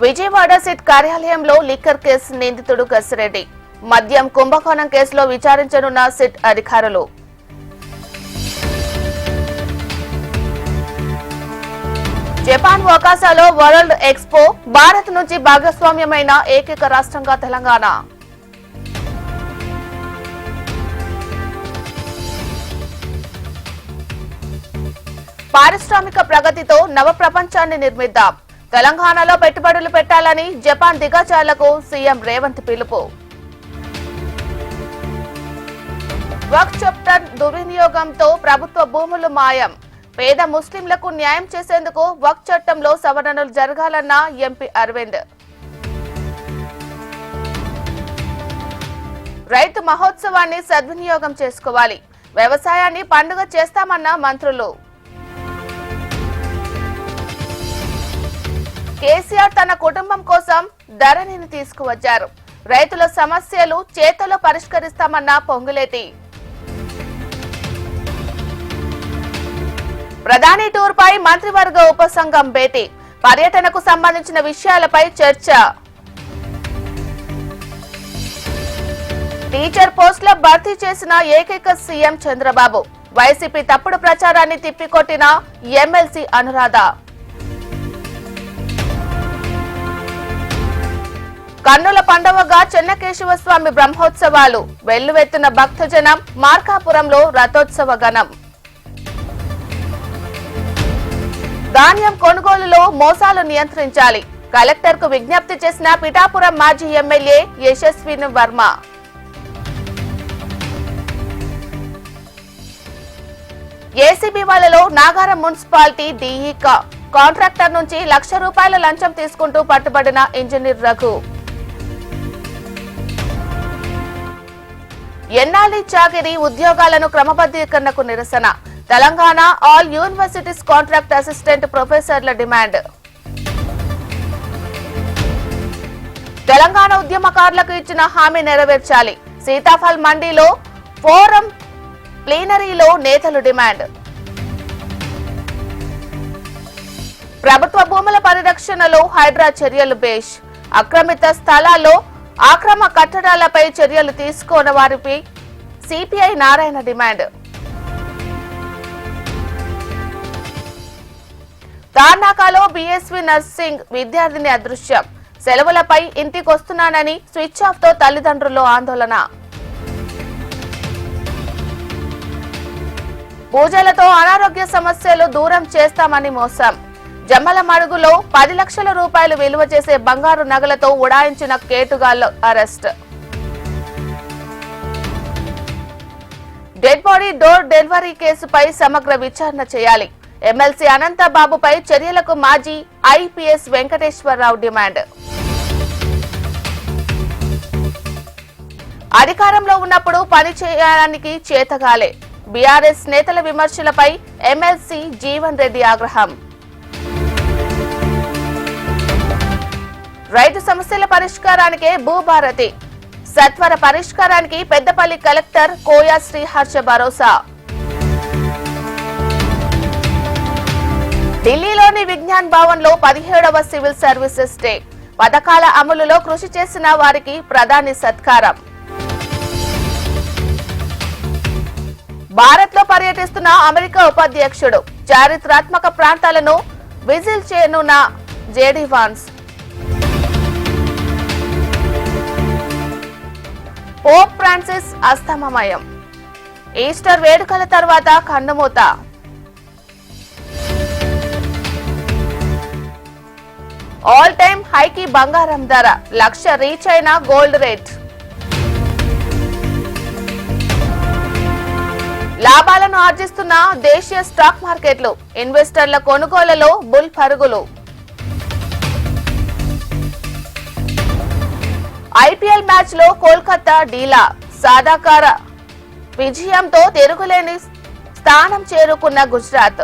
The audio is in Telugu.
విజయవాడ సిట్ కార్యాలయంలో లిక్కర్ కేసు నిందితుడు గసిరెడ్డి. మద్యం కుంభకోణం కేసులో విచారించనున్న సిట్ అధికారులు. జపాన్ ఒకాసాలో వరల్డ్ ఎక్స్పో. భారత్ నుంచి భాగస్వామ్యమైన ఏకైక రాష్ట్రంగా తెలంగాణ. పారిశ్రామిక ప్రగతితో నవ ప్రపంచాన్ని నిర్మిద్దాం. తెలంగాణలో పెట్టుబడులు పెట్టాలని జపాన్ దిగ్గజాలకు సీఎం రేవంత్ పిలుపు. వక్ఫ్ చట్టం దుర్వినియోగంతో ప్రభుత్వ భూములు మాయం. పేద ముస్లింలకు న్యాయం చేసేందుకు వక్ఫ్ చట్టంలో సవరణలు జరగాలన్న ఎంపీ అరవింద్. రైతు మహోత్సవాన్ని సద్వినియోగం చేసుకోవాలి. వ్యవసాయాన్ని పండుగ చేస్తామన్న మంత్రులు. కేసీఆర్ తన కుటుంబం కోసం ధరణిని తీసుకువచ్చారు. రైతుల సమస్యలు చేతలో పరిష్కరిస్తామన్న పొంగులేటి. ప్రధాని టూర్ పై మంత్రివర్గ ఉపసంఘం భేటీ. పర్యటనకు సంబంధించిన విషయాలపై చర్చ. టీచర్ పోస్టుల భర్తీ చేసిన ఏకైక సీఎం చంద్రబాబు. వైసీపీ తప్పుడు ప్రచారాన్ని తిప్పికొట్టిన ఎమ్మెల్సీ అనురాధ. కన్నుల పండువగా చెన్నకేశవస్వామి బ్రహ్మోత్సవాలు. వెల్లువెత్తున భక్తజనం. మార్కాపురంలో రథోత్సవ గణం. ధాన్యం కొనుగోలులో మోసాలు నియంత్రించాలి. కలెక్టర్ కు విజ్ఞప్తి చేసిన పిఠాపురం మాజీ ఎమ్మెల్యే యశస్విని వర్మ. ఏసీబీ వాళ్లలో నాగారం మున్సిపాలిటీ డీఈ కాంట్రాక్టర్ నుంచి ₹1,00,000 లంచం తీసుకుంటూ పట్టుబడిన ఇంజనీర్ రఘు. ఎన్నాలి చాకిరీ ఉద్యోగాలను క్రమబద్ధీకరణకు నిరసన. Telangana all universities contract assistant ప్రొఫెసర్ల డిమాండ్. తెలంగాణ ఉద్యమకారులకు ఇచ్చిన హామీ నెరవేర్చాలి. సీతాఫల్ మండీలో ఫోరం ప్లీనరీలో నేతలు డిమాండ్. ప్రభుత్వ భూముల పరిరక్షణలో హైడ్రా చర్యలు బేష్. ఆక్రమిత స్థలాల్లో ఆక్రమ కట్టడాలపై చర్యలు తీసుకోని వారిపై సిపిఐ నారాయణ డిమాండ్. తార్నాకలో బీఎస్వీ నర్సింగ్ విద్యార్థిని అదృశ్యం. సెలవులపై ఇంటికొస్తున్నానని స్విచ్ ఆఫ్ తో తల్లిదండ్రులు ఆందోళన. పూజలతో అనారోగ్య సమస్యలు దూరం చేస్తామని మోసం. జమ్మలమడుగులో ₹10 లక్షల విలువ చేసే బంగారు నగలతో ఉడాయించిన కేటుగాళ్లు arrest. Dead body door delivery కేసుపై సమగ్ర విచారణ చేయాలి. ఎమ్మెల్సీ అనంతబాబుపై చర్యలకు మాజీ ఐపీఎస్ వెంకటేశ్వరరావు డిమాండ్. అధికారంలో ఉన్నప్పుడు పని చేయడానికి చేతగాలే. బీఆర్ఎస్ నేతల విమర్శలపై ఎమ్మెల్సీ జీవన్ రెడ్డి ఆగ్రహం. రైతు సమస్యల పరిష్కారానికే భూభారతి. సత్వర పరిష్కారానికి పెద్దపల్లి కలెక్టర్ కోయా శ్రీహర్ష భరోసా. ఢిల్లీలోని విజ్ఞాన్ భవన్ లో 17వ సివిల్ సర్వీసెస్ డే. పథకాల అమలులో కృషి చేసిన వారికి ప్రధాని సత్కారం. భారత్ లో పర్యటిస్తున్న అమెరికా ఉపాధ్యక్షుడు. చారిత్రాత్మక ప్రాంతాలను విజిట్ చేయనున్న జేడీ వాన్స్. పోప్ ఫ్రాన్సిస్ అస్తమయం. ఈస్టర్ వేడుకల తర్వాత కన్నుమూత. ఆల్ టైమ్ హైకి బంగారం ధర. 1,00,000 రీచ్ అయిన గోల్డ్ రేట్. లాభాలను ఆర్జిస్తున్న దేశీయ స్టాక్ మార్కెట్లు. ఇన్వెస్టర్ల కొనుగోలులో బుల్ పరుగులు. ఐపీఎల్ మ్యాచ్ లో కోల్కతా డీలా. సాధాకార విజయంతో తిరుగులేని స్థానం చేరుకున్న గుజరాత్.